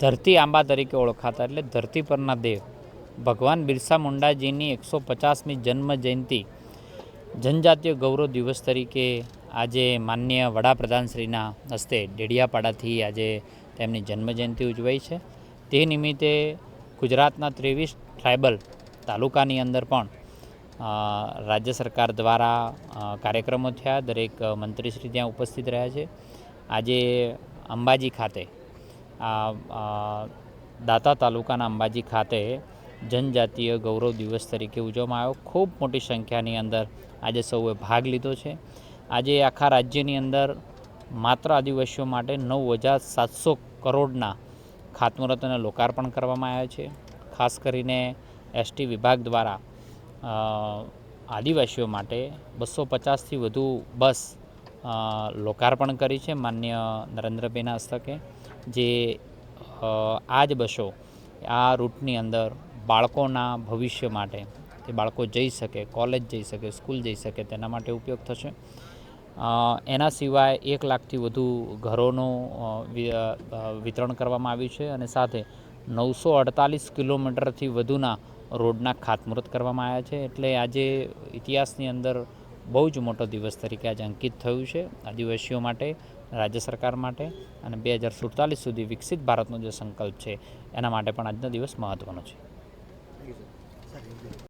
ધરતી આંબા તરીકે ઓળખાતા એટલે ધરતી પરના દેવ ભગવાન બિરસા મુંડાજીની 150મી જન્મ જયંતિ જનજાતીય ગૌરવ દિવસ તરીકે આજે માનનીય વડાપ્રધાનશ્રીના હસ્તે ડેડિયાપાડાથી આજે તેમની જન્મજયંતિ ઉજવાઈ છે. તે નિમિત્તે ગુજરાતના 23 ટ્રાઇબલ તાલુકાની અંદર પણ રાજ્ય સરકાર દ્વારા કાર્યક્રમો થયા. દરેક મંત્રીશ્રી ત્યાં ઉપસ્થિત રહ્યા છે. આજે અંબાજી ખાતે દાતા તાલુકાના અંબાજી ખાતે જનજાતીય ગૌરવ દિવસ તરીકે ઉજવવામાં આવ્યો. ખૂબ મોટી સંખ્યાની અંદર આજે સૌએ ભાગ લીધો છે. આજે આખા રાજ્યની અંદર માત્ર આદિવાસીઓ માટે 9,700 કરોડના ખાતમુહૂર્ત અને લોકાર્પણ કરવામાં આવ્યા છે. ખાસ કરીને એસટી વિભાગ દ્વારા આદિવાસીઓ માટે 250થી વધુ બસ લોકાર્પણ કરી છે માનનીય નરેન્દ્રભાઈના હસ્તકે. જે આ જ બસો આ રૂટની અંદર બાળકોના ભવિષ્ય માટે, તે બાળકો જઈ શકે, કોલેજ જઈ શકે, સ્કૂલ જઈ શકે તેના માટે ઉપયોગ થશે. એના સિવાય 1 લાખથી વધુ ઘરોનું વિતરણ કરવામાં આવ્યું છે અને સાથે 948 કિલોમીટરથી વધુના રોડના ખાતમુહૂર્ત કરવામાં આવ્યા છે. એટલે આજે ઇતિહાસની અંદર બહુ જ મોટો દિવસ તરીકે આજે અંકિત થયું છે આદિવાસીઓ માટે, રાજ્ય સરકાર માટે અને 2047 સુધી વિકસિત ભારતનો જે સંકલ્પ છે એના માટે પણ આજનો દિવસ મહત્ત્વનો છે.